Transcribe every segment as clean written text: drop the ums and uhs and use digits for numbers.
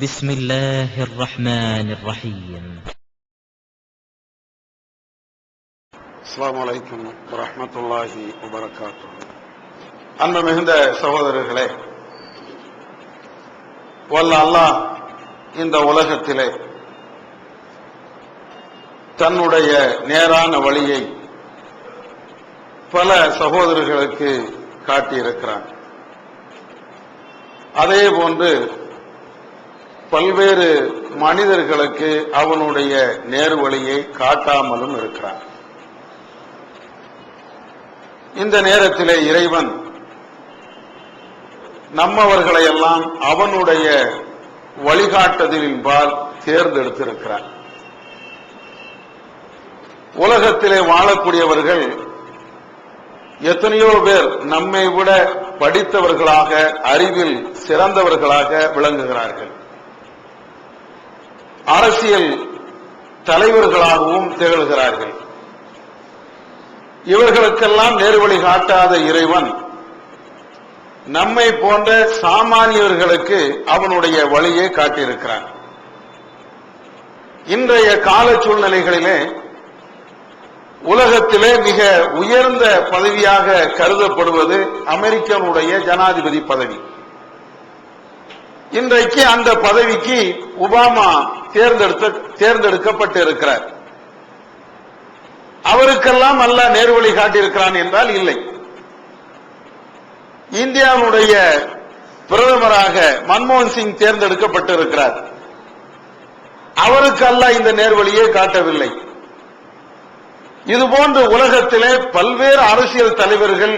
بسم الله الرحمن الرحيم. அஸ்ஸலாமு அலைக்கும் வரஹ்மத்துல்லாஹி வபரகாத்துஹு. அன்பு மிகுந்த சகோதரர்களே, வல்ல அல்லாஹ் இந்த உலகத்திலே தன்னுடைய நேரான வழியை பல சகோதரர்களுக்கு காட்டியிருக்கிறான். அதே போன்று பல்வேறு மனிதர்களுக்கு அவனுடைய நேர்வழியை காட்டாமலும் இருக்கிறான். இந்த நேரத்திலே இறைவன் நம்மவர்களையெல்லாம் அவனுடைய வழிகாட்டுதலின்பால் தேர்ந்தெடுத்திருக்கிறான். உலகத்திலே வாழக்கூடியவர்கள் எத்தனையோ பேர் நம்மை விட படித்தவர்களாக, அறிவில் சிறந்தவர்களாக விளங்குகிறார்கள். அரசியல் தலைவர்களாகவும் திகழ்கிறார்கள். இவர்களுக்கெல்லாம் நேர்வழி காட்டாத இறைவன் நம்மை போன்ற சாமானியர்களுக்கு அவனுடைய வழியை காட்டியிருக்கிறான். இன்றைய கால சூழ்நிலைகளிலே உலகத்திலே மிக உயர்ந்த பதவியாக கருதப்படுவது அமெரிக்கனுடைய ஜனாதிபதி பதவி. இன்றைக்கு அந்த பதவிக்கு ஒபாமா தேர்ந்தெடுக்கப்பட்டிருக்கிறார். அவருக்கெல்லாம் அல்லாஹ் நேர்வழி காட்டியிருக்கிறான் என்றால் இல்லை. இந்தியாவுடைய பிரதமராக மன்மோகன் சிங் தேர்ந்தெடுக்கப்பட்டிருக்கிறார். அவருக்கு அல்லாஹ் இந்த நேர்வழியை காட்டவில்லை. இதுபோன்று உலகத்திலே பல்வேறு அரசியல் தலைவர்கள்,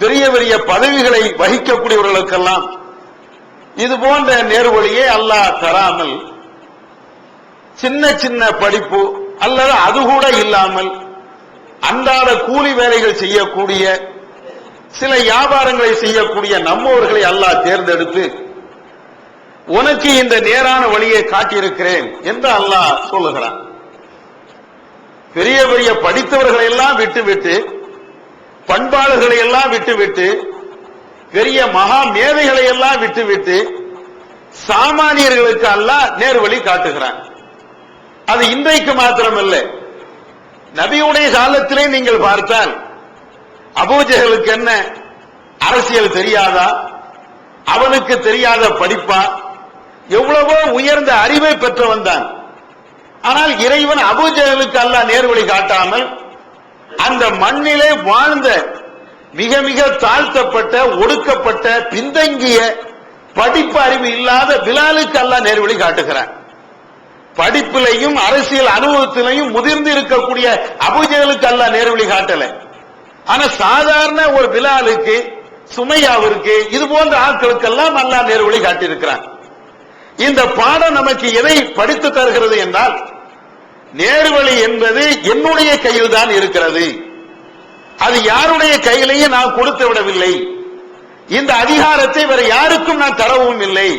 பெரிய பெரிய பதவிகளை வகிக்கக்கூடியவர்களுக்கெல்லாம் இதுபோன்ற நேர்வழியை அல்லாஹ் தராமல், சின்ன சின்ன படிப்பு அல்லது அது கூட இல்லாமல் அன்றாட கூலி வேலைகள் செய்யக்கூடிய, சில வியாபாரங்களை செய்யக்கூடிய நம்மவர்களை அல்லாஹ் தேர்ந்தெடுத்து உனக்கு இந்த நேரான வழியை காட்டியிருக்கிறேன் என்று அல்லாஹ் சொல்லுகிறான். பெரிய பெரிய படித்தவர்களை எல்லாம் விட்டுவிட்டு, பண்பாளர்களை எல்லாம் விட்டுவிட்டு, பெரிய மகா மேதைகளை எல்லாம் விட்டுவிட்டு சாமானியர்களுக்கு அல்லாஹ் நேர்வழி காட்டுகிறான். அது இன்றைக்கு மாத்திரமல்ல, நபியுடைய காலத்திலே நீங்கள் பார்த்தால் அபூஜஹலுக்கு என்ன அரசியல் தெரியாதா? அவனுக்கு தெரியாத படிப்பா? எவ்வளவோ உயர்ந்த அறிவை பெற்றவன் தான். ஆனால் இறைவன் அபூஜஹலுக்கு அல்லாஹ் நேர்வழி காட்டாமல் அந்த மண்ணிலே வாழ்ந்த மிக மிக தாழ்த்தப்பட்ட, ஒடுக்கப்பட்ட, பின்தங்கிய, படிப்பு அறிவு இல்லாத பிலாலுக்கு அல்லாஹ் நேர்வழி காட்டுகிறான். படிப்பிலையும் அரசியல் அனுபவத்திலையும் முதிர்ந்து இருக்கக்கூடிய அபூஜஹலுக்கு அல்லாஹ் நேர்வழி காட்டல. ஆனா சாதாரண ஒரு பிலாலுக்கு, சுமையாவிற்கு, இது போன்ற ஆட்களுக்கெல்லாம் அல்லாஹ் நேர்வழி காட்டியிருக்கிறான். இந்த பாடம் நமக்கு எதை படித்து தருகிறது என்றால், நேர்வழி என்பது என்னுடைய கையில் தான் இருக்கிறது. அது யாருடைய கையிலேயே நான் கொடுத்து விடவில்லை. இந்த அதிகாரத்தை வேற யாருக்கும் நான் தரவும் இல்லை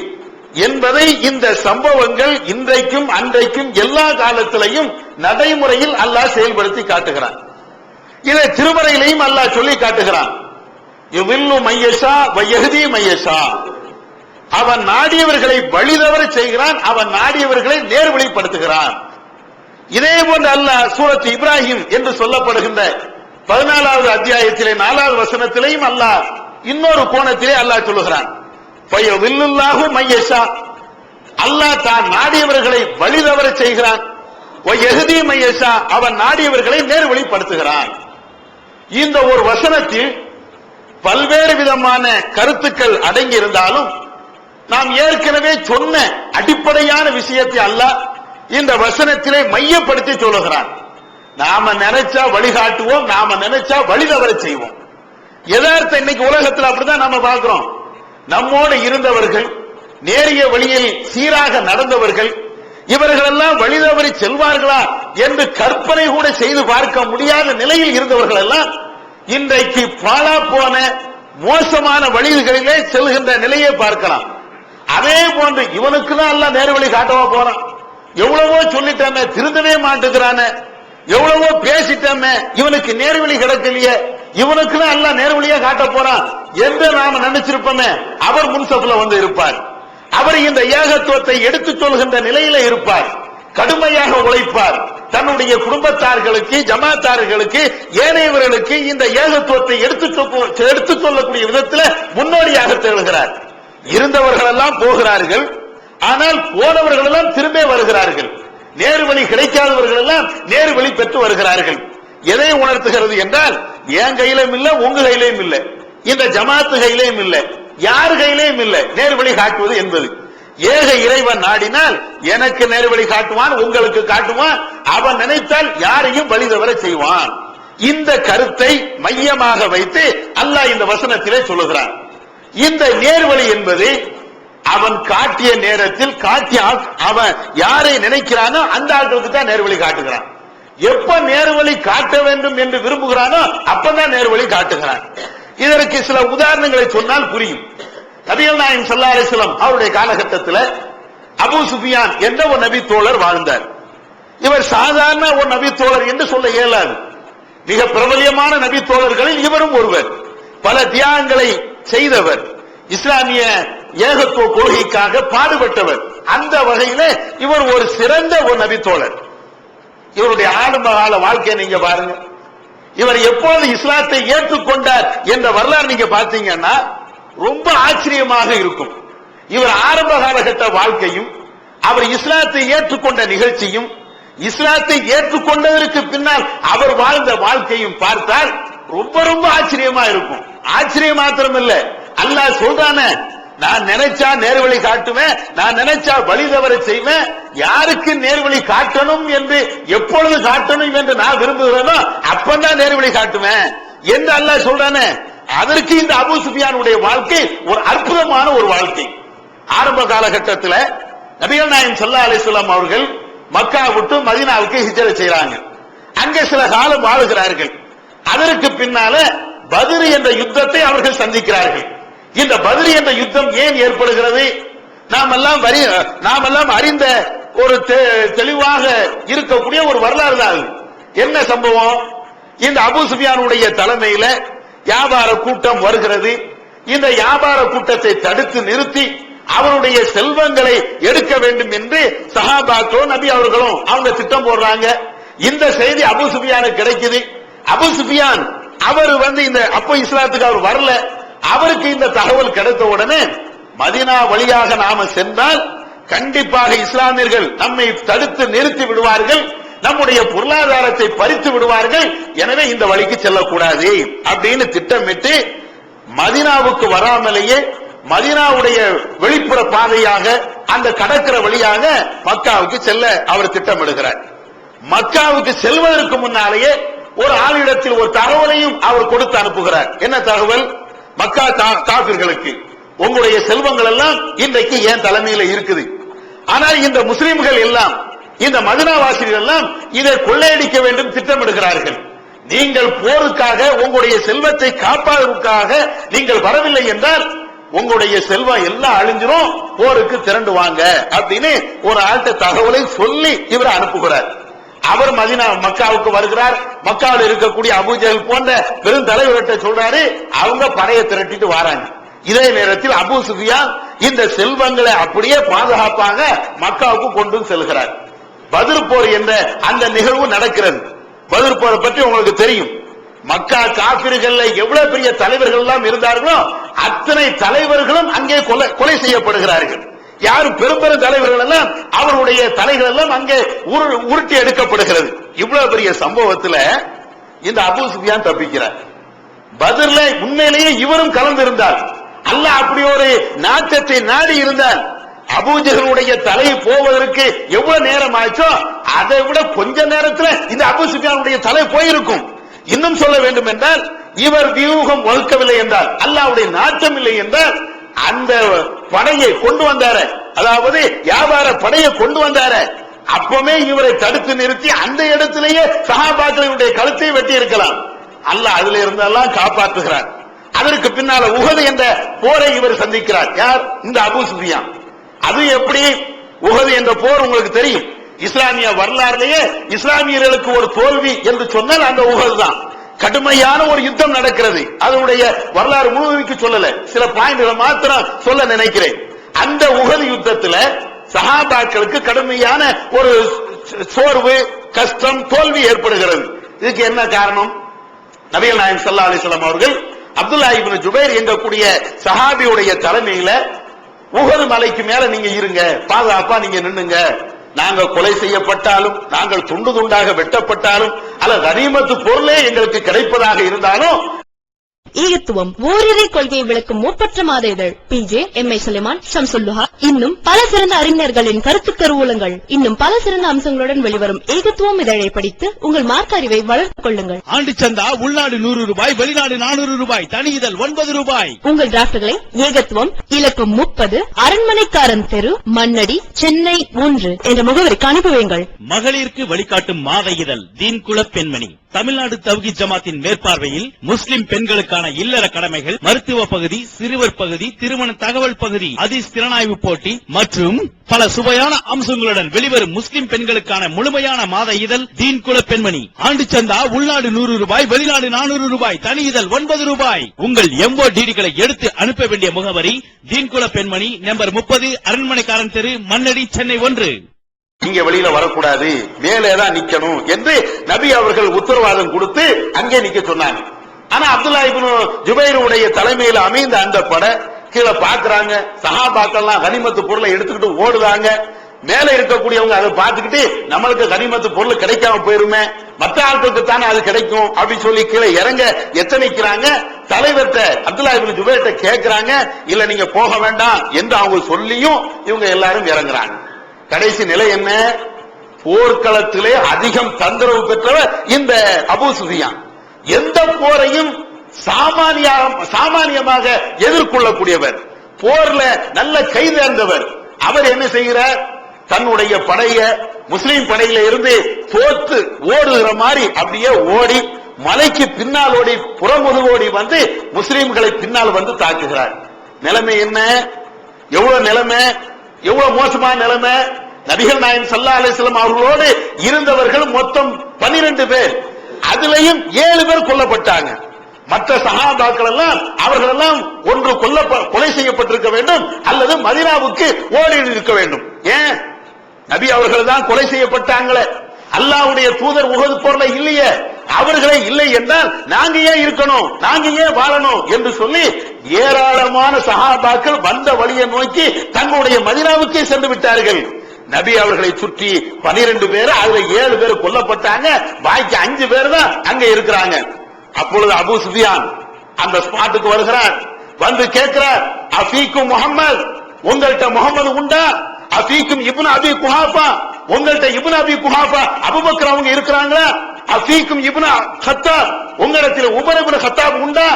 என்பதை இந்த சம்பவங்கள் இன்றைக்கும் அன்றைக்கும் எல்லா காலத்திலையும் நடைமுறையில் அல்லாஹ் செயல்படுத்தி காட்டுகிறான். இதை திருமறையிலையும் அல்லாஹ் சொல்லி காட்டுகிறான். யுதில்லு மையஷா வயஹ்தி மையஷா. அவன் நாடியவர்களை வழிதவற செய்கிறான், அவன் நாடியவர்களை நேர்வழிப்படுத்துகிறான். இதே போன்று அல்லாஹ் சூரத் இப்ராஹிம் என்று சொல்லப்படுகின்ற 14வது அத்தியாயத்திலே 4வது வசனத்திலேயும் அல்லாஹ் இன்னொரு கோணத்திலே அல்லாஹ் சொல்லுகிறான். ஃபயதில்லுல்லாஹு மையஷா. அல்லாஹ் தான் நாடியவர்களை வழிதவற செய்கிறான். வயஹ்தி மையஷா. அவன் நாடியவர்களை நேர்வழிப்படுத்துகிறான். இந்த ஒரு வசனத்தில் பல்வேறு விதமான கருத்துக்கள் அடங்கி இருந்தாலும் நாம் ஏற்கனவே சொன்ன அடிப்படையான விஷயத்தை அல்லாஹ் இந்த வசனத்திலே மையப்படுத்தி சொல்லுகிறான். நாம நினைச்சா வழிகாட்டுவோம், நாம நினைச்சா வழிதவற செய்வோம். யதார்த்தம் இன்னைக்கு உலகத்தில் அப்படிதான் நாம பார்க்கிறோம். நம்மோடு இருந்தவர்கள், நேரிய வழியில் சீராக நடந்தவர்கள், இவர்கள் எல்லாம் வழிதவறி செல்வார்களா என்று கற்பனை கூட செய்து பார்க்க முடியாத நிலையில் இருந்தவர்கள் எல்லாம் இன்றைக்கு பாழா போன மோசமான வழிகளிலே செல்கின்ற நிலையை பார்க்கலாம். அதே போன்று இவனுக்கு தான் எல்லாம் நேர்வழி காட்டவா போறான். எவ்வளவோ சொல்லிட்டாமே, திருந்தவே மாட்டுகிறானே, எவ்வளவோ பேசிட்டாமே, இவனுக்கு நேர்வழி கிடைக்கலையே, இவனுக்கு தான் எல்லாம் நேர்வழியா காட்ட போறான் என்று நாம நினைச்சிருப்போமே, அவர் முன்சப்ல வந்து இருப்பார். அவர் இந்த ஏகத்துவத்தை எடுத்துச் சொல்கின்ற நிலையில இருப்பார், கடுமையாக உழைப்பார், தன்னுடைய குடும்பத்தார்களுக்கு, ஜமாத்தார்களுக்கு, ஏனையவர்களுக்கு இந்த ஏகத்துவத்தை எடுத்துச் சொல்லக்கூடிய விதத்தில் முன்னோடியாக திகழ்கிறார். இருந்தவர்கள் எல்லாம் போகிறார்கள், ஆனால் போனவர்கள் எல்லாம் திரும்ப வருகிறார்கள். நேரு வழி கிடைக்காதவர்கள் எல்லாம் நேரு வழி பெற்று வருகிறார்கள். எதை உணர்த்துகிறது என்றால், என் கையிலும் இல்ல, உங்க கையிலையும் இல்ல, இந்த ஜமாத்து கையிலையும் இல்ல, யார் கையிலையும் இல்ல நேரு வழி காட்டுவது என்பது. ஏக இறைவன் நாடினால் எனக்கு நேரு வழி காட்டுவான், உங்களுக்கு காட்டுவான். அவன் நினைத்தால் யாரையும் வழி தவற செய்வான். இந்த கருத்தை மையமாக வைத்து அல்லாஹ் இந்த வசனத்திலே சொல்லுகிறான். இந்த நேர்வழி என்பது அவன் காட்டிய நேரத்தில் காட்டிய அவன் யாரை நினைக்கிறானோ அந்த ஆட்களுக்கு தான் நேர்வழி காட்டுகிறான். எப்ப நேர்வழி காட்ட வேண்டும் என்று விரும்புகிறானோ அப்பதான் நேர்வழி காட்டுகிறான். இதற்கு சில உதாரணங்களை சொன்னால் புரியும். நபிகள் நாயகம் ஸல்லல்லாஹு அலைஹி வஸல்லம் அவருடைய காலகட்டத்தில் அபூ சுஃபியான் என்ற ஒரு நபி தோழர் வாழ்ந்தார். இவர் சாதாரண ஒரு நபி தோழர் என்று சொல்ல இயலாது. மிக பிரபலியமான நபி தோழர்களில் இவரும் ஒருவர். பல தியாகங்களை செய்தவர், இஸ்லாமிய ஏகத்துவ கொள்கைக்காக பாடுபட்டவர். அந்த வகையிலே இவர் ஒரு சிறந்த ஒரு நபி தோழர். இவருடைய ஆரம்ப கால வாழ்க்கையை நீங்க பாருங்க. இவர் எப்போது இஸ்லாத்தை ஏற்றுக்கொண்டார் என்ற வரலாறு நீங்க பார்த்தீங்கன்னா ரொம்ப ஆச்சரியமாக இருக்கும். இவர் ஆரம்ப காலகட்ட வாழ்க்கையும் அவர் இஸ்லாத்தை ஏற்றுக்கொண்ட நிகழ்ச்சியும் இஸ்லாத்தை ஏற்றுக்கொண்டதற்கு பின்னால் அவர் வாழ்ந்த வாழ்க்கையும் பார்த்தால் ரொம்ப ரொம்ப ஆச்சரியமா இருக்கும். ஆச்சரியம் மாத்திரம் இல்ல, அல்லாஹ் சொல்றானே, நான் நினைச்சா நேர்வழி காட்டுவேன், நான் நினைச்சா வழி தவற செய்வேன், யாருக்கு நேர்வழி காட்டணும் என்று எப்பொழுது காட்டணும் என்று நான் விரும்புகிறேனோ அப்பதான் நேர்வழி காட்டுவேன் என்று அல்லாஹ் சொல்றானே. அதற்கு இந்த அபூ சுஃபியானுடைய வாழ்க்கை ஒரு அற்புதமான ஒரு வாழ்க்கை. ஆரம்ப காலகட்டத்தில் நபிகள் நாயகம் ஸல்லல்லாஹு அலைஹி வஸல்லம் அவர்கள் மக்கா விட்டு மதீனாவுக்கு ஹிஜ்ரத் செய்றாங்க. அங்கே சில காலம் வாழுகிறார்கள். அதற்கு பின்னால பத்ர் என்ற யுத்தத்தை அவர்கள் சந்திக்கிறார்கள். இந்த பத்ர் என்ற யுத்தம் ஏன் ஏற்படுகிறது? நாம் எல்லாம் அறிந்த ஒரு தெளிவாக இருக்கக்கூடிய ஒரு வரலாறு தான். என்ன சம்பவம்? இந்த அபூ சுஃபியானுடைய தலைமையில வியாபார கூட்டம் வருகிறது. இந்த வியாபார கூட்டத்தை தடுத்து நிறுத்தி அவருடைய செல்வங்களை எடுக்க வேண்டும் என்று சஹாபாக்களும் நபி அவர்களும் அவங்க திட்டம் போடுறாங்க. இந்த செய்தி அபூ சுஃபியானுக்கு கிடைக்குது. அபூ சுஃபியான் அவர் இந்த அப்ப இஸ்லாத்துக்கு அவர் வரல. அவருக்கு இந்த தகவல் கிடைத்த உடனே மதீனா வழியாக நாம சென்றால் கண்டிப்பாக இஸ்லாமியர்கள் நம்மை தடுத்து நிறுத்தி விடுவார்கள், நம்முடைய பொருளாதாரத்தை பறித்து விடுவார்கள், எனவே இந்த வழிக்கு செல்லக்கூடாது அப்படின்னு திட்டமிட்டு மதீனாவுக்கு வராமலேயே மதீனாவுடைய வெளிப்புற பாதையாக அந்த கடற்கரை வழியாக மக்காவுக்கு செல்ல அவர் திட்டமிடுகிறார். மக்காவுக்கு செல்வதற்கு முன்னாலேயே ஒரு ஆளிடத்தில் ஒரு தகவலையும் அவர் கொடுத்து அனுப்புகிறார். என்ன தகவல்? மக்கா காபிர்களுக்கு உங்களுடைய செல்வங்கள் எல்லாம் இன்றைக்கு ஏன் தலைமையில் இருக்குது, ஆனால் இந்த முஸ்லிம்கள் எல்லாம், இந்த மதீனாவாசிகள் எல்லாம் இதை கொள்ளையடிக்க வேண்டும் திட்டமிடுகிறார்கள். நீங்கள் போருக்காக உங்களுடைய செல்வத்தை காப்பாற்றுவதற்காக நீங்கள் வரவில்லை என்றால் உங்களுடைய செல்வம் எல்லாம் அழிஞ்சிரும், போருக்கு திரண்டு வாங்க அப்படின்னு ஒரு ஆள்கிட்ட தகவலை சொல்லி இவர் அனுப்புகிறார். அவர் மக்காவுக்கு வருகிறார். மக்காவில் இருக்கக்கூடிய அபூஜஹல் போன்ற பெரும் தலைவர்கிட்ட சொல்றாரு, அவங்க படையை திரட்டிட்டு வராங்க. இதே நேரத்தில் அபூ சுஃபியான் இந்த செல்வங்களை அப்படியே பாதுகாப்பாக மக்காவுக்கு கொண்டு செல்கிறார். பத்ர் போர் என்ற அந்த நிகழ்வு நடக்கிறது. பத்ர் போரை பற்றி உங்களுக்கு தெரியும். மக்கா காபிர்கள் எவ்வளவு பெரிய தலைவர்கள் எல்லாம் இருந்தார்களோ அத்தனை தலைவர்களும் அங்கே கொலை செய்யப்படுகிறார்கள். யாரும் பெரும் பெரும் தலைவர்கள் எல்லாம் அவருடைய தலைகள் எல்லாம் அங்கே உருட்டி எடுக்கப்படுகிறது. இவ்வளவு பெரிய சம்பவத்தில் இந்த அபூ சுஃபியான் தப்பிக்கிறார். பத்ர்ல உண்மையிலேயே இவரும் கலந்திருந்தார். அல்லாஹ் அப்படி ஒரு நாட்டத்தை நாடி இருந்தார். அபூஜஹலுடைய தலை போவதற்கு எவ்வளவு நேரம் ஆச்சோ அதை விட கொஞ்ச நேரத்தில் இந்த அபூ சுஃபியானுடைய தலை போயிருக்கும். இன்னும் சொல்ல வேண்டும் என்றால் இவர் வியூகம் வகுக்கவில்லை என்றால், அல்லாஹ்வுடைய நாட்டம் இல்லை என்றால், அந்த படையை கொண்டு வந்தார, அதாவது வியாபார படையை கொண்டு வந்தார, அப்பவே இவரை தடுத்து நிறுத்தி அந்த இடத்திலேயே சஹாபாக்களுடைய கழுத்தை வெட்டி இருக்கலாம். அல்லாஹ் அதுல இருந்தெல்லாம் காப்பாற்றுகிறார். அதற்கு பின்னால உஹது என்ற போரை இவர் சந்திக்கிறார். யார்? இந்த அபூ சுஃபியான். அது எப்படி? உஹது என்ற போர் உங்களுக்கு தெரியும். இஸ்லாமிய வரலாறுலேயே இஸ்லாமியர்களுக்கு ஒரு தோல்வி என்று சொன்னால் அந்த உஹது தான். கடுமையான ஒரு யுத்தம் நடக்கிறது. அதனுடைய வரலாறு முழுமைக்கு சொல்லல, சில பாயிண்ட்களை மாத்திரம் சொல்ல நினைக்கிறேன். அந்த உஹது யுத்தத்துல சஹாபாக்களுக்கு கடுமையான ஒரு சோர்வு, கஷ்டம், தோல்வி ஏற்படுகிறது. இதுக்கு என்ன காரணம்? நபிகள் நாயகம் ஸல்லல்லாஹு அலைஹி வஸல்லம் அவர்கள் அப்துல்லா இப்னு ஜுபைர் எங்கக்கூடிய சஹாபியுடைய தலைமையில உஹது மலைக்கு மேல நீங்க இருங்க, பாதுகாப்பா நீங்க நின்னுங்க, நாங்க கொலை செய்யப்பட்டாலும், நாங்கள் துண்டு துண்டாக வெட்டப்பட்டாலும், அல்ல கனிமத்து பொருளே எங்களுக்கு கிடைப்பதாக இருந்தாலும். ஈகத்துவம் ஓரிரை கொள்கையை விளக்கும் மூப்பற்ற மாத இதழ் PJ MI சுலைமான், ஷம்சுல்லுஹா, இன்னும் பல சிறந்த அறிஞர்களின் கருத்து கருவூலங்கள், இன்னும் பல சிறந்த அம்சங்களுடன் வெளிவரும் ஏகத்துவம் இதழை படித்து உங்கள் மார்க்க அறிவை வளர்த்துக் கொள்ளுங்கள். ஆண்டு சந்தா உள்நாடு 100 ரூபாய், வெளிநாடு 400 ரூபாய், தனி இதழ் 9 ரூபாய். உங்கள் டிராப்ட்களை ஏகத்துவம் இலக்கம் 30 அரண்மனைக்காரன் தெரு, மண்ணடி, சென்னை 3 என்ற முகவரிக்கு அனுப்புவீங்கள். மகளிருக்கு வழிகாட்டும் மாத இதழ் தீன்குல பெண்மணி, தமிழ்நாடு தவ்ஹீத் ஜமாத்தின் மேற்பார்வையில் முஸ்லிம் பெண்களுக்கான இல்லற கடமைகள், மருத்துவ பகுதி, சிறுவர் பகுதி, திருமண தகவல் பகுதி, ஹதீஸ் திறனாய்வு போட்டி மற்றும் பல சுவையான அம்சங்களுடன் வெளிவரும் முஸ்லிம் பெண்களுக்கான முழுமையான மாத இதழ் தீன்குல பெண்மணி. ஆண்டு சந்தா உள்நாடு 100 ரூபாய், வெளிநாடு 400 ரூபாய், தனி இதழ் 9 ரூபாய். உங்கள் MODDகளை எடுத்து அனுப்ப வேண்டிய முகவரி தீன்குல பெண்மணி, நம்பர் 30, அரண்மனைக்காரன் தெரு, மண்ணடி, சென்னை 1. இங்க வெளியில வரக்கூடாது, மேலேதான் நிக்கணும் என்று நபி அவர்கள் உத்தரவாதம் கொடுத்து அங்கே நிக்க சொன்னாங்க. ஆனா அப்துல்லா இப்னு ஜுபைருடைய தலைமையில் அமைந்த அந்த படை கீழே பாக்குறாங்க, சஹாபாக்கள்லாம் கனிமத்து பொருளை எடுத்துக்கிட்டு ஓடுறாங்க. மேல இருக்கக்கூடியவங்க அதை பார்த்துக்கிட்டு நம்மளுக்கு கனிமத்து பொருள் கிடைக்காம போயிருமே, மற்ற ஆட்களுக்கு தானே அது கிடைக்கும் அப்படின்னு சொல்லி கீழே இறங்க எத்தனைக்கிறாங்க. தலைவர்கிட்ட அப்துல்லா இப்னு ஜுபைர்ட்ட கேட்கிறாங்க, இல்ல நீங்க போக வேண்டாம் என்று அவங்க சொல்லியும் இவங்க எல்லாரும் இறங்குறாங்க. கடைசி நிலை என்ன? போர்க்களத்திலே அதிகம் தந்திரவு பெற்றவர் இந்த அபூ சுஃபியான். எந்த போரையும் சாமானியமாக எதிர்கொள்ளக்கூடியவர், போர்ல நல்ல கைதேர்ந்தவர். அவர் என்ன செய்கிறார்? தன்னுடைய படைய முஸ்லீம் படையில இருந்து தோத்து ஓடுகிற மாதிரி அப்படியே ஓடி மலைக்கு பின்னால் ஓடி புறமுதுகோடி வந்து முஸ்லீம்களை பின்னால் வந்து தாக்குகிறார். நிலைமை என்ன? எவ்வளவு நிலைமை, எவ்வளவு மோசமான நிலைமை. நபிகள் நாயகம் ஸல்லல்லாஹு அலைஹி வஸல்லம் அவர்களோடு இருந்தவர்கள் மொத்தம் 12 பேர், அதுலயும் 7 பேர் கொல்லப்பட்டாங்க. மற்ற சஹாபாக்கள் எல்லாம் அவர்கள் எல்லாம் ஒன்று கொலை செய்யப்பட்டிருக்க வேண்டும் அல்லது மதீனாவுக்கு ஓடி இருக்க வேண்டும். ஏன்? நபி அவர்கள் தான் கொலை செய்யப்பட்டாங்களே, அல்லாஹ்வுடைய தூதர் உஹது போர்ல இல்லையே, அவர்களே இல்லை என்றால் நாங்க ஏன் இருக்கணும், நாங்க ஏன் வாழணும் என்று சொல்லி ஏராளமான சஹாபாக்கள் வந்த வழியை நோக்கி தங்களுடைய மதீனாவுக்கே சென்று விட்டார்கள். நபி அவர்களை சுற்றி 12 பேர், அதுல 7 பேர் கொல்லப்பட்டாங்க, பாக்கி 5 பேர் தான் அங்க இருக்கிறாங்க. அப்பொழுது அபூ சுஃபியான் அந்த ஸ்பாட்டுக்கு வருகிறார், வந்து கேட்கிறார், அஃபீக்கும் முஹம்மது, உங்கள்கிட்ட முகமது உண்டா? அஃபீக்கும் இப்னு அபி குஹாஃபா, உங்கள்கிட்ட இப்னு அபி குஹாஃபா அபூபக்கர் அவங்க இருக்கிறாங்களா? அஃபீக்கும் இப்னு கத்தாப், உங்களிடத்தில் உமர் இப்னு கத்தாப் உண்டா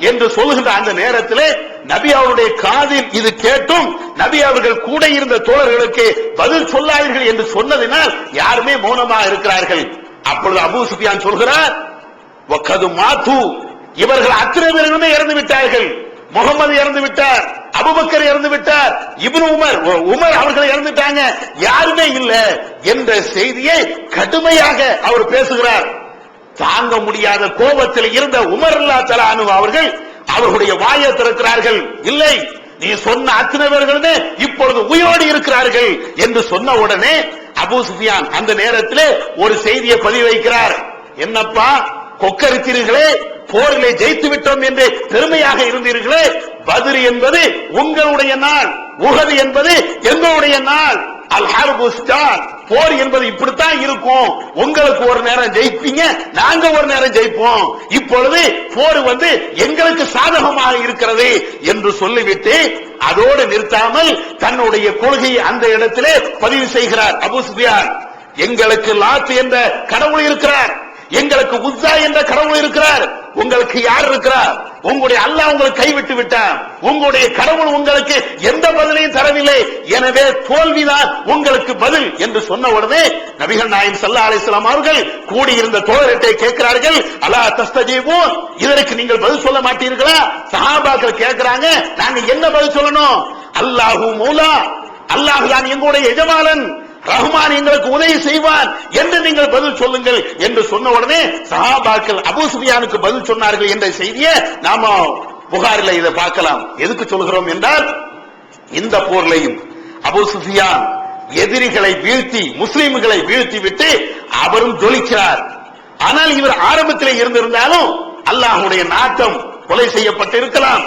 என்று சொல்லுகின்ற அந்த நேரத்திலே நபி அவருடைய காதில் இது கேட்டும் நபி அவர்கள் கூட இருந்த தோழர்களுக்கு பதில் சொல்லாதீர்கள் என்று சொன்னதினால் யாருமே மௌனமாக இருக்கிறார்கள். அப்பொழுது அபூ சுஃபியான் சொல்கிறார், வகது மாது, இவர்கள் அத்தனை பேருமே இறந்து விட்டார்கள். முகமது இறந்து விட்டார், அபூபக்கர் இறந்து விட்டார், இப்னு உமர் அவர்கள் இறந்துட்டாங்க, யாருமே இல்ல என்ற செய்தியை கடுமையாக அவர் பேசுகிறார். தாங்க முடியாத கோபத்தில் இருந்த உமர் ரலியல்லாஹு அன்ஹு அவர்கள் அவர்களுடைய வாயை திறக்கிறார்கள். இல்லை, நீ சொன்ன அத்தனை பேர்களுமே இப்பொழுது உயிரோடு இருக்கிறார்கள் என்று சொன்ன உடனே அபூ சுஃபியான் அந்த நேரத்திலே ஒரு செய்தியை பதிவு வைக்கிறார். என்னப்பா கொக்கரித்தீர்களே, போரிலே ஜெயித்து விட்டோம் என்று பெருமையாக இருந்தீர்களே, பத்ர் என்பது உங்களுடைய நாள், உஹது என்பது எங்களுடைய நாள். அல் ஹர்பு ஸ்டார், போர் என்பது இப்படித்தான் இருக்கும். உங்களுக்கு ஒரு நேரம் ஜெயிப்பீங்க, நாங்க ஒரு நேரம் ஜெயிப்போம். இப்பொழுது போர் எங்களுக்கு சாதகமாக இருக்கிறது என்று சொல்லிவிட்டு அதோடு நிறுத்தாமல் தன்னுடைய கொள்கையை அந்த இடத்திலே பதிவு செய்கிறார். அபூ சுஃபியான், எங்களுக்கு லாத் என்ற கடவுள் இருக்கிறார், எங்களுக்கு உஸ்ஸா என்ற கடவுள் இருக்கிறார், உங்களுக்கு யார் இருக்கிறார்? உங்களுடைய அல்லாஹ் உங்களுக்கு கைவிட்டு விட்டார், உங்களுடைய கடவுள் உங்களுக்கு எந்த பதிலையும் தரவில்லை, எனவே தோல்விதான் உங்களுக்கு பதில் என்று சொன்ன உடனே நபிகள் நாயகம் ஸல்லல்லாஹு அலைஹி வஸல்லம் அவர்கள் கூடியிருந்த தோழர்களை கேட்கிறார்கள், அலா தஸ்தஜீபூன், இதற்கு நீங்கள் பதில் சொல்ல மாட்டீர்களா? சஹாபாக்கள் கேட்கிறாங்க, நாங்க என்ன பதில் சொல்லணும்? அல்லாஹு மௌலா, அல்லாஹ் தான் எங்களுடைய எஜமானன், ரஹ்மான் எங்களுக்கு உதவி செய்வான் என்று நீங்கள் பதில் சொல்லுங்கள் என்று சொன்ன உடனே சஹாபாக்கள் அபூ சுஃபியானுக்கு பதில் சொன்னார்கள் என்ற செய்தியை நாம புகாரில இதை பார்க்கலாம். எதுக்கு சொல்கிறோம் என்றால், இந்த போர்லையும் அபூ சுஃபியான் எதிரிகளை வீழ்த்தி முஸ்லிம்களை வீழ்த்தி விட்டு அவரும் ஜொலிக்கிறார். ஆனால் இவர் ஆரம்பத்தில் இருந்திருந்தாலும் அல்லாஹ்வுடைய நாட்டம் கொலை செய்யப்பட்டிருக்கலாம்.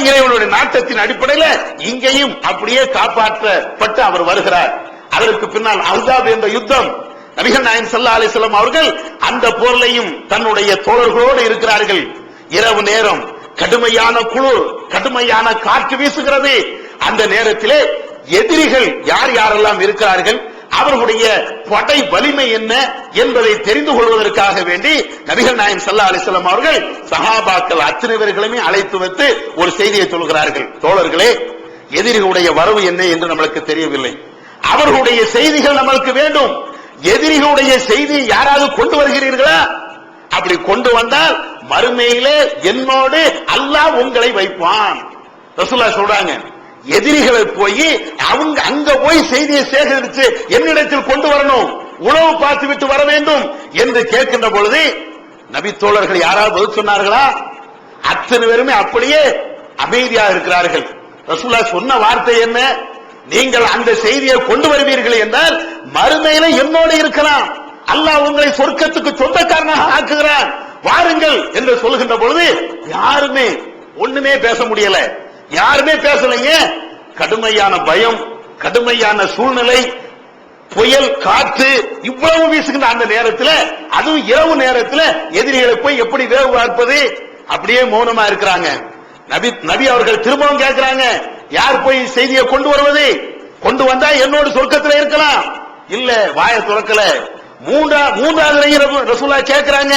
இறைவனுடைய நாட்டத்தின் அடிப்படையில் இங்கேயும் அப்படியே காப்பாற்றப்பட்டு அவர் வருகிறார். அதற்கு பின்னால் அஹ்ஸாப் என்ற யுத்தம், நபிகள் நாயகம் ஸல்லல்லாஹு அலைஹி வஸல்லம் அவர்கள் அந்த போர்லையும் தன்னுடைய தோழர்களோடு இருக்கிறார்கள். இரவு நேரம், கடுமையான குளிர், கடுமையான காற்று வீசுகிறது. அந்த நேரத்திலே எதிரிகள் யார் யாரெல்லாம் இருக்கிறார்கள், அவர்களுடைய படை வலிமை என்ன என்பதை தெரிந்து கொள்வதற்காக வேண்டி நபிகள் நாயகம் ஸல்லல்லாஹு அலைஹி வஸல்லம் அவர்கள் சஹாபாக்கள் அத்தனை பேர்களையும் அழைத்து வைத்து ஒரு செய்தியை சொல்கிறார்கள். தோழர்களே, எதிரிகளுடைய வரவு என்ன என்று நம்மளுக்கு தெரியவில்லை, அவர்களுடைய செய்திகள் நம்மளுக்கு வேண்டும். எதிரிகளுடைய செய்தி யாராவது கொண்டு வருகிறீர்களா? அப்படி கொண்டு வந்தால் மறுமையிலே என்னோடு அல்லாஹ் உங்களை வைப்பான். ரசூலுல்லாஹ் சொல்றாங்க, எதிரிகளை போய் அவங்க அங்க போய் செய்தியை சேகரித்து என்னிடத்தில் கொண்டு வரணும், உணவு பார்த்து விட்டு வர வேண்டும் என்று கேட்கின்ற பொழுது நபி தோழர்கள் யாராவது பதில் சொன்னார்களா? அத்தனை பேருமே அப்படியே அமைதியாக இருக்கிறார்கள். ரசூலுல்லாஹ் சொன்ன வார்த்தை என்ன? நீங்கள் அந்த செய்தியை கொண்டு வருவீர்கள் என்றால் மறுமையில என்னோடு இருக்கலாம், அல்லாஹ் உங்களை சொர்க்கத்துக்கு சொந்தக்காரனாக ஆக்குகிறான், வாருங்கள் என்று சொல்கின்ற பொழுது யாருமே ஒண்ணுமே பேச முடியல, யாருமே பேசலைங்க. கடுமையான பயம், கடுமையான சூழ்நிலை, புயல் காற்று இவ்வளவு வீசுகின்ற அந்த நேரத்தில், அதுவும் இரவு நேரத்தில் எதிரிகளை போய் எப்படி வேவு பார்ப்பது? அப்படியே மௌனமா இருக்கிறாங்க. நபி அவர்கள் திரும்பவும் கேட்கிறாங்க, யார் போய் செய்தியை கொண்டு வருவது? கொண்டு வந்தா என்னோடு சொர்க்கத்தில் இருக்கலாம். இல்ல, வாய துறக்கல. மூன்றாவது ரசூலுல்லாஹ் கேட்கிறாங்க,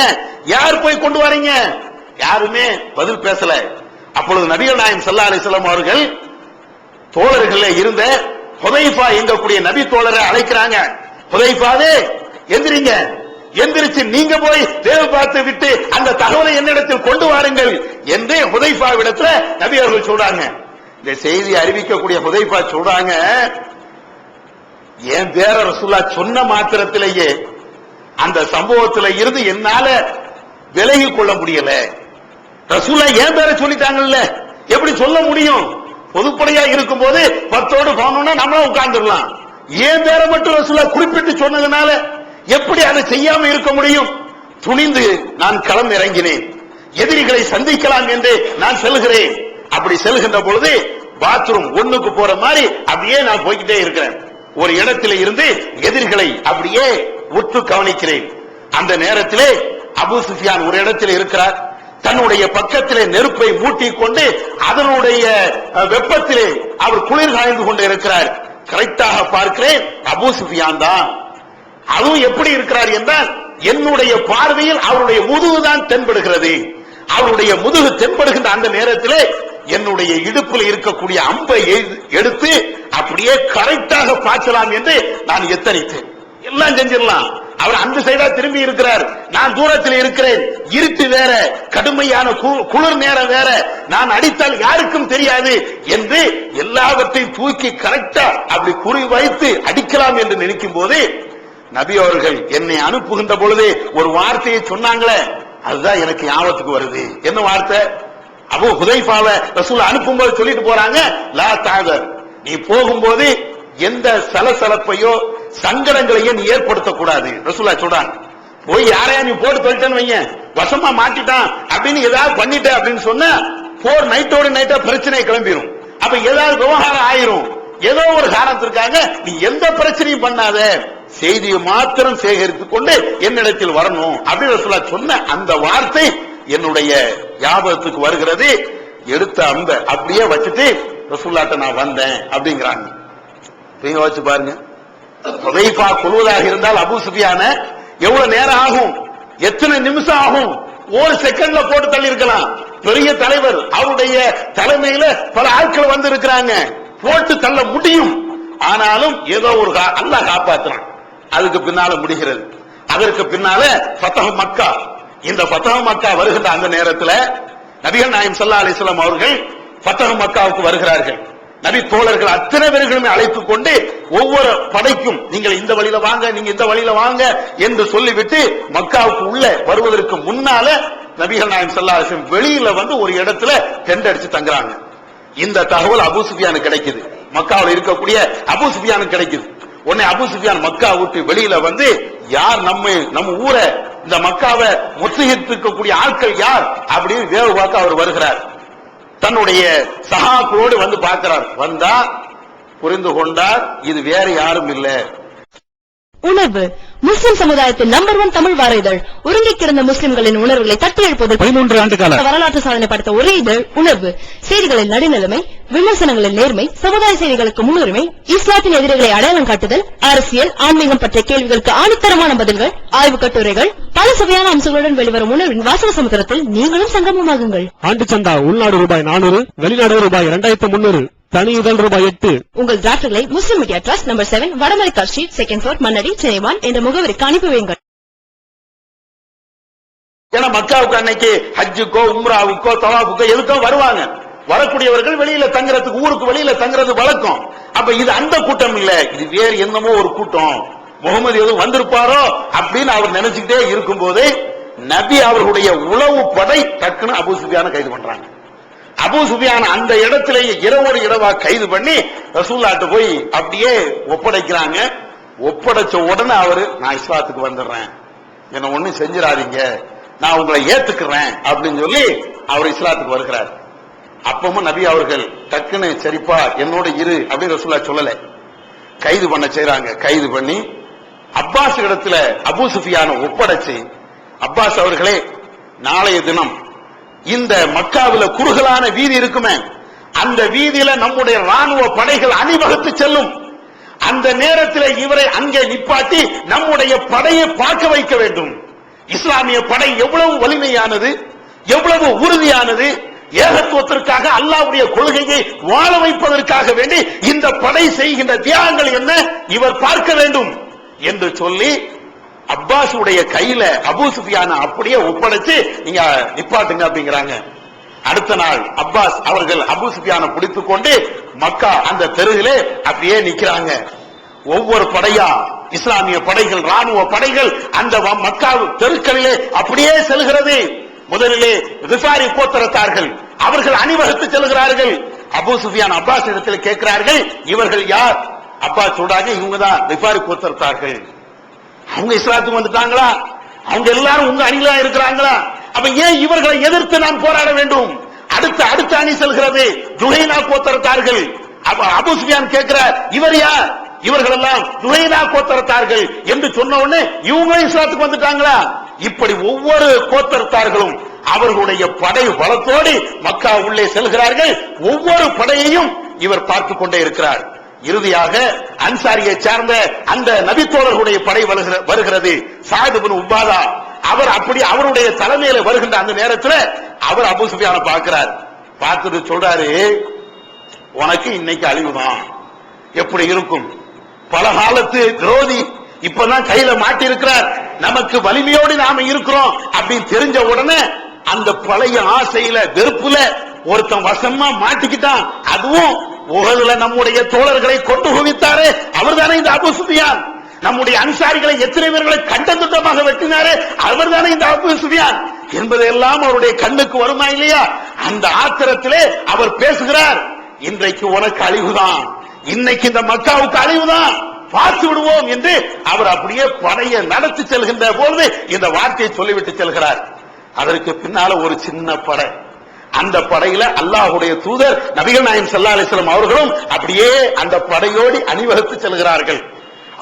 யார் போய் கொண்டு வரீங்க? யாருமே பதில் பேசல. அப்பொழுது நபிகள் நாயகம் ஸல்லல்லாஹு அலைஹி வஸல்லம் அவர்கள் தோழர்களே இருந்த ஹுதைஃபா எங்கக்கூடிய நபி தோழரை அழைக்கிறாங்க. ஹுதைஃபாவே, எந்திரிங்க, எந்திரிச்சு நீங்க போய் வேவு பார்த்து விட்டு அந்த தகவலை என்னிடத்தில் கொண்டு வாருங்கள் என்று ஹுதைஃபாவிடத்துல நபி அவர்கள் சொல்றாங்க. இந்த செய்தி அறிவிக்கக்கூடிய ஹுதைஃபா சொல்றாங்க, என் பேர ரசூலுல்லாஹ் சொன்ன மாத்திரத்திலேயே அந்த சம்பவத்தில் இருந்து என்னால விலகி கொள்ள முடியல. ரசூலுல்லாஹ் என் பேரை சொல்லிட்டாங்கல்ல, எப்படி சொல்ல முடியும்? பொதுப்படையா இருக்கும் போது 10ஓடு போனோம்னா நம்மளும் உட்கார்ந்துடலாம். என் பேரை மட்டும் ரசூலுல்லாஹ் குறிப்பிட்டு சொன்னதுனால எப்படி அதை செய்யாம இருக்க முடியும்? துணிந்து நான் களம் இறங்கினேன், எதிரிகளை சந்திக்கலாம் என்று நான் செல்கிறேன். அப்படி செல்கின்ற பொழுது பாத்ரூம் ஒண்ணுக்கு போற மாதிரி அப்படியே நான் போய்கிட்டே இருக்கிறேன். ஒரு இடத்துல இருந்து எதிரிகளை அப்படியே உற்று கவனிக்கிறேன். அந்த நேரத்திலே அபூ சுஃபியான் ஒரு இடத்தில் இருக்கிறார். தன்னுடைய பக்கத்திலே நெருப்பை மூட்டிக் கொண்டு அதனுடைய வெப்பத்திலே அவர் குளிர் காய்ந்து கொண்டு இருக்கிறார். கரெக்டாக பார்க்கிறேன், அபூ சுஃபியான் தான். அதுவும் எப்படி இருக்கிறார் என்றால், என்னுடைய பார்வையில் அவருடைய முதுகு தான் தென்படுகிறது. அவருடைய முதுகு தென்படுகின்ற அந்த நேரத்திலே என்னுடைய இடுப்பில் இருக்கக்கூடிய அம்பை எடுத்து அப்படியே கரெக்டாக பாய்ச்சலாம் என்று நான் எத்தனித்தேன். எல்லாம் செஞ்சிடலாம். அவர் அந்த சைடா திரும்பி இருக்கிறார், நான் தூரத்தில் இருக்கிறேன். இருட்டு வேற, கடுமையான குளிர் நேரம் வேற, நான் அடித்தால் யாருக்கும் தெரியாது என்று எல்லாவற்றையும் தூக்கி கரெக்டா அப்படி குறி வைத்து அடிக்கலாம் என்று நினைக்கும் போது நபி அவர்கள் என்னை அனுப்புகின்ற பொழுது ஒரு வார்த்தையை சொன்னாங்களே, அதுதான் எனக்கு ஞாபகத்துக்கு வருது. என்ன வார்த்தை? அபூ ஹுதைஃபாவை ரசூல் அனுப்பும்போது சொல்லிட்டு போறாங்க, லா தாகர், நீ போகும்போது எந்த சலசலப்பையோ சங்கடங்களையும் நீ ஏற்படுத்தக்கூடாது. ரசூலுல்லாஹ் சொல்றாங்க, போய் யாரையா நீ போட்டு தொலைட்டேன்னு வைங்க, வசமா மாட்டிட்டான் அப்படின்னு ஏதாவது பண்ணிட்ட அப்படின்னு சொன்னா போர் நைட்டோடு நைட்டா பிரச்சனை கிளம்பிடும். அப்ப ஏதாவது விவகாரம் ஆயிரும். ஏதோ ஒரு காரணத்திற்காக நீ எந்த பிரச்சனையும் பண்ணாத, செய்தியை மாத்திரம் சேகரித்துக் கொண்டு என்னிடத்தில் வரணும் அப்படின்னு ரசூலுல்லாஹ் சொன்ன அந்த வார்த்தை என்னுடைய ஞாபகத்துக்கு வருகிறது. எடுத்த அம்ப அப்படியே வச்சுட்டு ரசூலுல்லாஹ்ட்ட நான் வந்தேன் அப்படிங்கிறாங்க. யோசிச்சு பாருங்க, ஹுதைஃபா கொல்வதாக இருந்தால் அபூ சுஃபியான எவ்வளவு நேரம் ஆகும், எத்தனை நிமிஷம் ஆகும்? ஒரு செகண்ட்ல போட்டு தள்ளி இருக்கலாம். பெரிய தலைவர், அவருடைய தலைமையில பல ஆட்கள் வந்து இருக்கிறாங்க, போட்டு தள்ள முடியும். ஆனாலும் ஏதோ ஒரு அல்லாஹ் காப்பாத்துறான். அதுக்கு பின்னால முடிகிறது. அதற்கு பின்னால ஃபத்ஹ் மக்கா. இந்த ஃபத்ஹ் மக்கா வருகின்ற அந்த நேரத்தில் நபிகள் நாயகம் ஸல்லல்லாஹு அலைஹி வஸல்லம் அவர்கள் ஃபத்ஹ் மக்காவுக்கு வருகிறார்கள். நபி தோழர்கள் அத்தனை பேர்களுமே அழைத்துக் கொண்டு ஒவ்வொரு படைக்கும் நீங்கள் இந்த வழியில வாங்க, நீங்க இந்த வழியில வாங்க என்று சொல்லிவிட்டு மக்காவுக்கு உள்ள வருவதற்கு முன்னால நபிகள் நாயகம் ஸல்லல்லாஹு அலைஹி வஸல்லம் வெளியில வந்து ஒரு இடத்துல டென்ட் அடிச்சு தங்குறாங்க. இந்த தகவல் அபூ சுஃபியானுக்கு கிடைக்குது. மக்காவில் இருக்கக்கூடிய அபூ சுஃபியானுக்கு கிடைக்குது. உடனே அபூ சுஃபியான் மக்கா விட்டு வெளியில வந்து, யார் நம்ம ஊரை இந்த மக்காவை முற்றுகையிட்டிருக்கக்கூடிய ஆட்கள் யார் அப்படின்னு வேவு பார்க்க அவர் வருகிறார். தன்னுடைய சகாக்களோடு வந்து பார்க்கிறார். வந்தா புரிந்து கொண்டார், இது வேற யாரும் இல்ல. உணர்வு முஸ்லிம் சமுதாயத்தின் நம்பர் 1 தமிழ் வார இதழ். உறங்கிக் கிடந்த முஸ்லிம்களின் உணர்வுகளை தட்டி எழுப்பது 13 ஆண்டு கால வரலாற்று சாதனை படைத்த ஒரே இதழ் உணர்வு. செய்திகளில் நடுநிலைமை, விமர்சனங்களில் நேர்மை, சமுதாய செய்திகளுக்கு முன்னுரிமை, இஸ்லாத்தின் எதிரிகளை அடையாளம் காட்டுதல், அரசியல், ஆன்மீகம் பற்றிய கேள்விகளுக்கு ஆணித்தரமான பதில்கள், ஆய்வுக் கட்டுரைகள், பல சுவையான அம்சங்களுடன் வெளிவரும் உணர்வின் வாசக சமுத்திரத்தில் நீங்களும் சங்கமமாகுங்கள். ஆண்டு சந்தா உள்நாடு ரூபாய் 400, வெளிநாடு ரூபாய் 2300, தனி இதழ் ரூபாய் 8. உங்கள் டிராஃப்ட்களை Muslim media trust number 7 Vadamalaikar street, 2nd floor, Mannadi, Chennai 1 என்ற முகவரிக்கு அனுப்பி வையுங்கள். ஏன்னா மக்காவுக்கு அன்னைக்கு ஹஜ்ஜுக்கோ உம்ராவுக்கோ தவாஃபுக்கோ எதுக்கோ வருவாங்க. வரக்கூடியவர்கள் வெளியில தங்குறதுக்கு, ஊருக்கு வெளியில தங்குறது வழக்கம். அப்ப இது அந்த கூட்டம் இல்ல, இது வேறு என்னமோ ஒரு கூட்டம். முகமது எதுவும் வந்திருப்பாரோ அப்படின்னு அவர் நினைச்சுக்கிட்டே இருக்கும் போது நபி அவர்களுடைய உளவு படை டக்குன்னு அபூ சுஃபியான கைது பண்றாங்க. அபூ சுஃபியான அந்த இடத்திலேயே இரவோடு இரவா கைது பண்ணி ரசூலுல்லாஹ்ட்ட போய் அப்படியே ஒப்படைக்கிறாங்க. ஒப்படைச்ச உடனே அவரு, நான் இஸ்லாத்துக்கு வந்துடுறேன், என்ன ஒண்ணும் செஞ்சிடாதீங்க, நான் உங்களை ஏத்துக்கிறேன் அப்படின்னு சொல்லி அவர் இஸ்லாத்துக்கு வருகிறார். அப்பவும் நபி அவர்கள் டக்குன்னு சரிப்பா என்னோட இரு அப்படின்னு ரசூலுல்லாஹ் சொல்லல, கைது பண்ண செய்றாங்க. கைது பண்ணி அப்பாஸ் இடத்துல அபூ சுஃபியான ஒப்படைச்சு, அப்பாஸ் அவர்களே, நாளைய தினம் இந்த மக்காவில குறுகலான வீதி இருக்குமே, அந்த வீதியில நம்முடைய ராணுவ படைகள் அணிவகுத்து செல்லும். அந்த நேரத்தில் இவரை அங்கே நிப்பாட்டி நம்முடைய படையை பார்க்க வைக்க வேண்டும். இஸ்லாமிய படை எவ்வளவு வலிமையானது, எவ்வளவு உறுதியானது, ஏகத்துவத்திற்காக அல்லாஹ்வுடைய கொள்கையை வாழ வைப்பதற்காக வேண்டி இந்த படை செய்கின்ற தியாகங்கள் என்ன இவர் பார்க்க வேண்டும் என்று சொல்லி அப்பாஸ் உடைய கையில அபூ சுஃபியான அப்படியே ஒப்படைச்சு நீங்க நிப்பாட்டுங்க அப்படிங்கிறாங்க. அடுத்த நாள் அப்பாஸ் அவர்கள் அபூ சுஃபியான பிடித்துக் கொண்டு மக்கா அந்த தெருவிலே அப்படியே நிக்கிறாங்க. ஒவ்வொரு படையா இஸ்லாமிய படைகள், ராணுவ படைகள் அந்த மக்கா தெருக்களிலே அப்படியே செல்கிறது. முதலிலே கிஃபாரி கோத்திரத்தார்கள் அவர்கள் அணிவகுத்து செல்கிறார்கள். அபூ சுஃபியான் அப்பாஸ் இடத்தில் கேட்கிறார்கள், இவர்கள் யார்? அப்பாஸ் சொல்றாங்க, இவங்க தான் கிஃபாரி கோத்திரத்தார்கள். அவங்க இஸ்லாத்துக்கு வந்துட்டாங்களா? அவங்க எல்லாரும் உங்க அணிலா இருக்கிறாங்களா? அப்ப ஏன் இவர்களை எதிர்த்து நான் போராட வேண்டும்? அடுத்த அணி செல்கிறது, ஜுஹைனா கோத்திரத்தார்கள். அபூ சுஃபியான் கேட்கிறார், இவர் யார்? இவர்கள் எல்லாம் ஜுஹைனா கோத்திரத்தார்கள் என்று சொன்ன உடனே இவங்களும் இஸ்லாத்துக்கு வந்துட்டாங்களா? இப்படி ஒவ்வொரு கோத்திரத்தார்களும் அவர்களுடைய படை பலத்தோடு மக்கா உள்ளே செல்கிறார்கள். ஒவ்வொரு படையையும் இவர் பார்த்துக் கொண்டே இருக்கிறார். இறுதியாக அன்சாரியை சார்ந்த அந்த நபித்தோழர்களுடைய படை வருகிறது. சாத் இப்னு உபாதா அவர் அப்படி அவருடைய தலைமையில வருகின்ற அந்த நேரத்தில் அவர் அபூ சுஃபியான பார்க்கிறார். பார்த்துட்டு சொல்றாரு, உனக்கு இன்னைக்கு அழிவுதான். எப்படி இருக்கும்? பல காலத்து விரோதி இப்பதான் கையில மாட்டி இருக்கிறார், நமக்கு வலிமையோடு நாம இருக்கிறோம் அப்படின்னு தெரிஞ்ச உடனே அந்த பழைய ஆசையில வெறுப்புல ஒருத்தன் வசமா மாட்டிக்கிட்டான். அதுவும் உஹதுல நம்முடைய தோழர்களை கொண்டு குவித்தாரே அவர் தானே இந்த அபூ சுஃபியான். நம்முடைய அன்சாரிகளை எத்தனை பேர்களை கண்டந்துட்டமாக வெட்டினாரே அவர் தானே இந்த அபூ சுஃபியான் என்பதெல்லாம் அவருடைய கண்ணுக்கு வருமா இல்லையா? அந்த ஆத்திரத்திலே அவர் பேசுகிறார், இன்றைக்கு உனக்கு அழிவுதான், இன்னைக்கு இந்த மக்காவுக்கு அழிவுதான், பார்த்து விடுவோம் என்று அவர் அப்படியே படையை நடத்தி செல்கின்ற பொழுது இந்த வார்த்தையை சொல்லிவிட்டு செல்கிறார். அதற்கு பின்னால ஒரு சின்ன படை, அந்த படையில அல்லாஹ்வுடைய தூதர் நபிகள் நாயகம் ஸல்லல்லாஹு அலைஹி வஸல்லம் அவர்களும் அப்படியே அந்த படையோடு அணிவகுத்து செல்கிறார்கள்.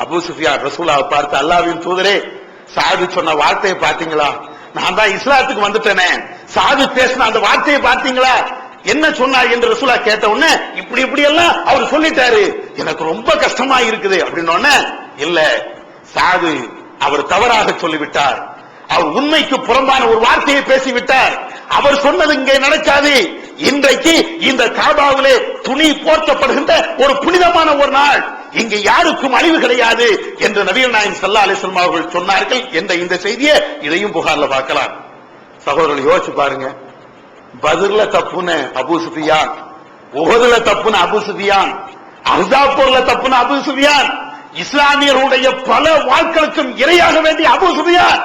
அபூ சுஃபியான் ரசூலுல்லாஹ் பார்த்து, அல்லாஹ்வின் தூதரே, சாது சொன்ன வார்த்தையை பாத்தீங்களா? நான் தான் இஸ்லாத்துக்கு வந்துட்டேனே, சாது பேசின அந்த வார்த்தையை பாத்தீங்களா? என்ன சொன்னார் என்று ரசூலுல்லாஹ் கேட்ட உடனே இப்படி எல்லாம் அவர் சொல்லிட்டாரு, எனக்கு ரொம்ப கஷ்டமா இருக்குது அப்படின்னு. இல்ல, சாது அவர் தவறாக சொல்லிவிட்டார், அவர் உண்மைக்கு புறம்பான ஒரு வார்த்தையை பேசிவிட்டார், அவர் சொன்னது இங்கே நடக்காது. இன்றைக்கு இந்த காபாவிலே துணி போர்த்தப்படுகின்ற ஒரு புனிதமான ஒரு நாள், இங்கு யாருக்கும் அழிவு கிடையாது என்று நபிகள் நாயகம் ஸல்லல்லாஹு அலைஹி வஸல்லம் அவர்கள் சொன்னார்கள் என்ற இந்த செய்தியை இதையும் புகார்ல பார்க்கலாம். சகோதரர்கள் யோசிச்சு பாருங்க, பத்ர்ல தப்புன அபூ சுஃபியான், உஹதுல தப்புன அபூ சுஃபியான், அஹ்ஸாப் போர்ல தப்புன அபூ சுஃபியான், இஸ்லாமியர்களுடைய பல வாட்களுக்கும் இரையாக வேண்டிய அபூ சுஃபியான்,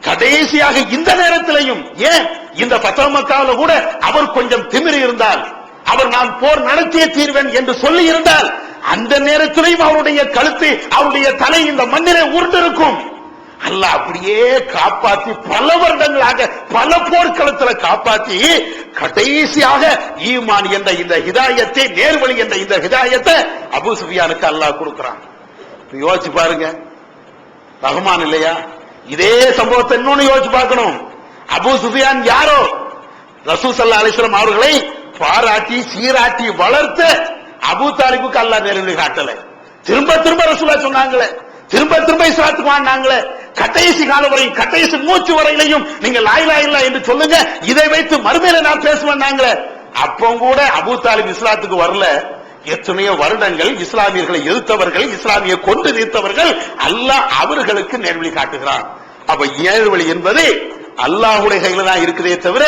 கடைசியாக இந்த நேரத்திலையும் ஏன் இந்த ஃபத்ஹ் மக்காவுல கூட அவர் கொஞ்சம் திமிரி இருந்தால், அவர் நான் போர் நடத்திய தீர்வேன் என்று சொல்லி இருந்தால் அந்த நேரத்திலையும் அவருடைய கழுத்து அவருடைய தலை இந்த மண்ணிலே உருண்டிருக்கும். அல்லாஹ் அப்படியே காப்பாற்றி பல வருடங்களாக பல போர்க்களத்தில் காப்பாற்றி கடைசியாக ஈமான் என்ற இந்த ஹிதாயத்தை, நேர்வழி என்ற இந்த ஹிதாயத்தை அபூ சுஃபியானுக்கு அல்லாஹ் கொடுக்கிறான். யோசிச்சு பாருங்க, ரஹ்மான் இல்லையா? இதே சம்பவத்தை இன்னொன்னு யோசிச்சு பார்க்கணும். அபூ சுஃபியான் யாரோ ரசூல் ஸல்லல்லாஹு அலைஹி வஸல்லம் அவர்களை பாராட்டி சீராட்டி வளர்த்த அபூ தாலிபுக்கு அல்லாஹ் நேர்வழி காட்டல. திரும்ப திரும்ப ரசூலுல்லாஹ் சொன்னாங்களே, திரும்ப திரும்ப இஸ்லாத்துக்கு வாங்கினாங்களே, கடைசி காலம் வரை கடைசி மூச்சு வரையிலையும் நீங்க லா இலாஹ இல்லல்லாஹ் என்று சொல்லுங்க, இதை வைத்து மறுமையில நான் பேசுவேன்னாங்களே. அப்போ கூட அபூ தாலிப் இஸ்லாத்துக்கு வரல. எத்தனையோ வருடங்கள் இஸ்லாமியர்களை எதிர்த்தவர்கள், இஸ்லாமிய கொண்டு தீர்த்தவர்கள், அல்லாஹ் அவர்களுக்கு நேர்வழி காட்டுகிறான். அப்ப நேர்வழி என்பது அல்லாஹ்வுடைய கையில தான் இருக்குதே தவிர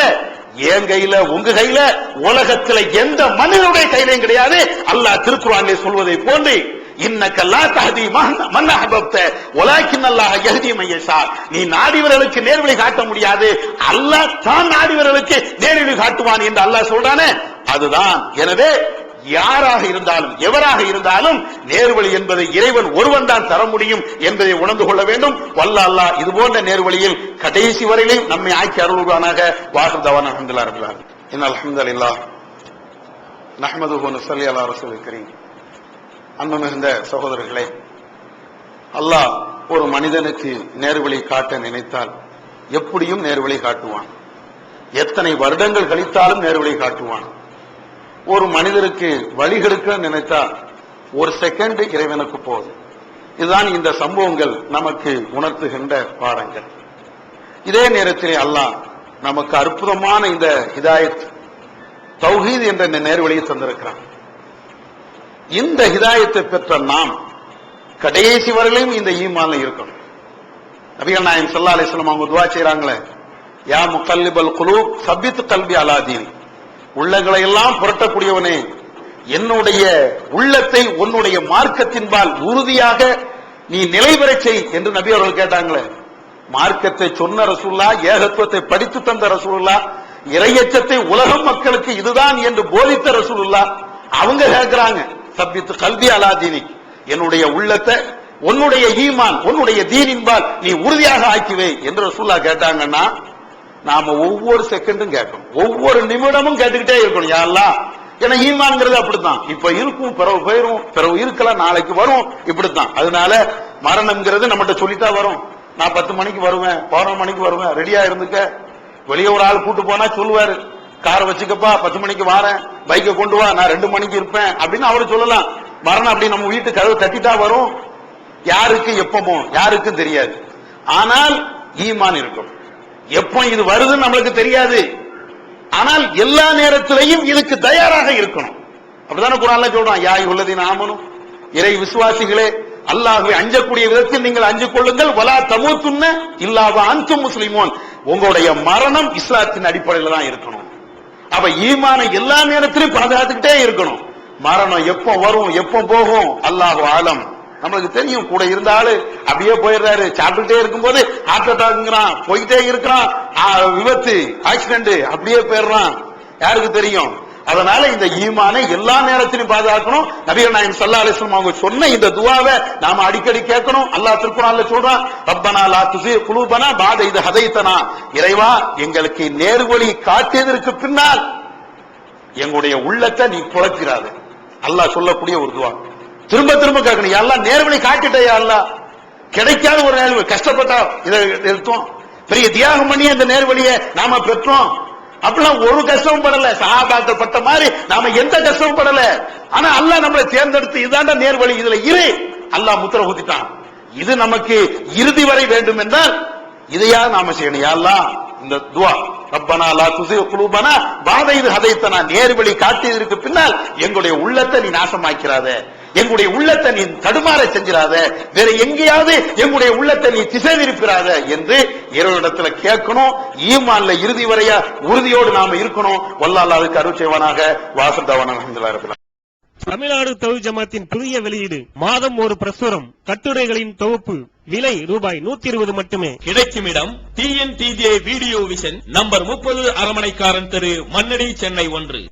என் கையில உங்க கையில உலகத்துல எந்த மனிதனுடைய கையிலையும் கிடையாது. அல்லாஹ் திருக்குர்ஆனிலே சொல்வதை போன்று இன்னக லா தஹ்தி மன் அஹ்பப்த வலாக்கின் அல்லாஹ் யஹ்தி மன் யஷா. நீ நாடியவர்களுக்கு நேர்வழி காட்ட முடியாது, அல்லாஹ் தான் நாடியவர்களுக்கு நேர்வழி காட்டுவான் என்று அல்லாஹ் சொல்றானே, அதுதான். எனவே யாராக இருந்தாலும் எவராக இருந்தாலும் நேர்வழி என்பதை இறைவன் ஒருவன் தான் தர முடியும் என்பதை உணர்ந்து கொள்ள வேண்டும். வல்ல அல்லாஹ் இது போன்ற நேர்வழியில் கடைசி வரையிலும் நம்மை ஆக்கி அருள்வானாக. வாஹிதவான அல்ஹம்துலில்லாஹி ரப்பில் ஆலமீன். இன்னல் ஹம்தலில்லாஹ் நஹ்மதுஹு வ நுஸல்லி அலா ரசூலில் கரீம். அன்பு மிகுந்த சகோதரர்களே, அல்லாஹ் ஒரு மனிதனுக்கு நேர்வழி காட்ட நினைத்தால் எப்படியும் நேர்வழி காட்டுவான். எத்தனை வருடங்கள் கழித்தாலும் நேர்வழி காட்டுவான். ஒரு மனிதருக்கு வழிகெடுக்க நினைத்தா ஒரு செகண்ட் இறைவனுக்கு போதும். இதுதான் இந்த சம்பவங்கள் நமக்கு உணர்த்துகின்ற பாடங்கள். இதே நேரத்திலே அல்லாஹ் நமக்கு அற்புதமான இந்த ஹிதாயத் தௌஹீத் என்ற இந்த நேர்வழியை தந்திருக்கிறான். இந்த ஹிதாயத்தை பெற்ற நாம் கடைசி வரையிலும் இந்த ஈமான்ல இருக்கணும். நபிகள் நாயகம் ஸல்லல்லாஹு அலைஹி வஸல்லம் அவங்க துஆ செய்றாங்களே, யா முகல்லிபல் குலூப் சப்பித் கல்பி அலா தீனி. உள்ளங்களை எல்லாம் புரட்டக்கூடியவனே, என்னுடைய உள்ளத்தை உன்னுடைய மார்க்கத்தின்பால் உறுதியாக நீ நிலைபெறச் செய் என்று நபி அவர்கள் கேட்டாங்களே. மார்க்கத்தை சொன்ன ரசூலுல்லாஹ், ஏகத்துவத்தை படித்து தந்த ரசூலுல்லாஹ், இறையச்சத்தை உலகம் மக்களுக்கு இதுதான் என்று போதித்த ரசூலுல்லாஹ், அவங்க கேட்கிறாங்க சப்பித் கல்பி அலா தீனி, என்னுடைய உள்ளத்தை உன்னுடைய ஈமான் உன்னுடைய தீனின்பால் நீ உறுதியாக ஆக்கிவே என்று ரசூலுல்லாஹ் கேட்டாங்கன்னா நாம ஒவ்வொரு செகண்டும் கேட்கணும், ஒவ்வொரு நிமிடமும் கேட்டுக்கிட்டே இருக்கணும். யா அல்லாஹ், ஏன்னா ஈமான்ங்கிறது அப்படித்தான். இப்ப இருக்கும், பிறகு போயிரும், பிறகு இருக்கலாம், நாளைக்கு வரும், இப்படித்தான். அதனால மரணம்ங்கிறது நம்மகிட்ட சொல்லித்தான் வரும். நான் 10 மணிக்கு வருவேன், 11 மணிக்கு வருவேன், ரெடியா இருந்துக்க. வெளியே ஒரு ஆள் கூட்டு போனா சொல்லுவாரு, காரை வச்சுக்கப்பா, 10 மணிக்கு வாரேன், பைக்கை கொண்டு வா, நான் 2 மணிக்கு இருப்பேன் அப்படின்னு அவரு சொல்லலாம். மரணம் அப்படி நம்ம வீட்டு கதவு தட்டிட்டா வரும். யாருக்கு எப்பமோ யாருக்கும் தெரியாது. ஆனால் ஈமான் இருக்கும். எப்போ இது வருதுன்னு நம்மளுக்கு தெரியாது. ஆனால் எல்லா நேரத்திலையும் இதுக்கு தயாராக இருக்கணும். அப்படித்தானே குர்ஆன்ல சொல்றான், யா அய்யுஹல்லதீன ஆமனு, இறை விசுவாசிகளே, அல்லாஹ்வை அஞ்சக்கூடிய விதத்தில் நீங்கள் அஞ்சு கொள்ளுங்கள். வலா தமூத்துன்ன இல்லா வ அன்தும் முஸ்லிமூன். உங்களுடைய மரணம் இஸ்லாத்தின் அடிப்படையில் தான் இருக்கணும். அப்ப ஈமானை எல்லா நேரத்திலும் பாதுகாத்துக்கிட்டே இருக்கணும். மரணம் எப்போ வரும் எப்போ போகும் அல்லாஹு ஆலம். நம்மளுக்கு தெரியும், கூட இருந்தாலும் அப்படியே போயிடுறாரு. சாப்பிட்டுட்டே இருக்கும்போது ஹார்ட் அட்டாக்ங்கிறான், போயிட்டே இருக்கிறான், விபத்து ஆக்சிடென்ட், அப்படியே போயிடுறான். யாருக்கு தெரியும்? அதனால இந்த ஈமானை எல்லா நேரத்திலும் பாதுகாக்கணும். நபிகள் நாயகம் ஸல்லல்லாஹு அலைஹி வஸல்லம் அவங்க சொன்ன இந்த துஆவை நாம அடிக்கடி கேட்கணும். அல்லாஹ் திருக்குர்ஆன்ல சொல்றான், ரப்பனா லா துஸிக் குலூபனா பஅத இத ஹதைதனா. இறைவா, எங்களுக்கு நேர்வழி காட்டியதற்கு பின்னால் எங்களுடைய உள்ளத்தை நீ குழப்பிராத. அல்லாஹ் சொல்லக்கூடிய ஒரு துஆ. திரும்ப திரும்ப கேட்கணும், யா அல்லாஹ் நேர்வழி காட்டிட்டே, யா அல்லாஹ் கிடைக்காத ஒரு நேர்வழி, கஷ்டப்பட்டா இதை எடுத்தோம், பெரிய தியாகம் பண்ணி அந்த நேர்வழியை நாம பெற்றோம். அப்படிலாம் ஒரு கஷ்டமும் படல. சஹாபாக்கள் பட்ட மாதிரி நாம எந்த கஷ்டமும் படல. ஆனா அல்லாஹ் நம்மளை தேர்ந்தெடுத்து இதாண்ட நேர்வழி, இதுல இரு, அல்லாஹ் முத்திர குத்திட்டான். இது நமக்கு இறுதி வரை வேண்டும் என்றால் இதையா நாம செய்யணும். யா அல்லாஹ், இந்த துஆ, ரப்பனா லா துஸிக் குலூபனா பஅத இத ஹதைதனா, நேர்வழி காட்டியதற்கு பின்னால் எங்களுடைய உள்ளத்தை நீ நாசமாக்கிறாத, எங்களுடைய உள்ளத்தை நீ தடுமாற செஞ்சிராத, வேற எங்கேயாவது எங்களுடைய உள்ளத்தை நீ திசை திருப்பிராத என்று இறைவனிடத்துல கேட்கணும். ஈமான்ல இறுதி வரையா உறுதியோடு நாம இருக்கணும். வல்லாஹ் அதுக்கு அருள் செய்வானாக. வாசந்தவன் அல்ஹம்துலில்லாஹ் ரப்பில் ஆலமீன். தமிழ்நாடு தௌஹீத் ஜமாத்தின் புதிய வெளியீடு, மாதம் ஒரு பிரசுரம், கட்டுரைகளின் தொகுப்பு, விலை ரூபாய் 120 மட்டுமே. கிடைக்கும் இடம் TNTJ வீடியோ விஷன், நம்பர் 30, அரமனைக்காரன் தெரு, மண்ணடி, சென்னை 1.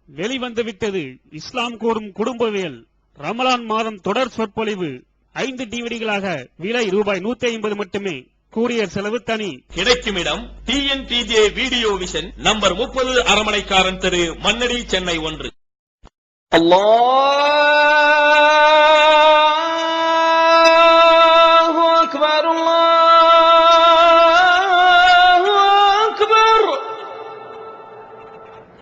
வெளிவந்துவிட்டது இஸ்லாம் கூறும் குடும்பவியல் ரமலான் மாதம் தொடர் சொற்பொழிவு 5 டிவிடிகளாக விலை ரூபாய் 150 மட்டுமே. கூரியர் செலவு தனி. கிடைக்கும் இடம் TNTJ வீடியோ விஷன், நம்பர் 30, அரமனைக்காரன் தெரு, மண்ணடி, சென்னை 1. அல்லாஹு அக்பர்.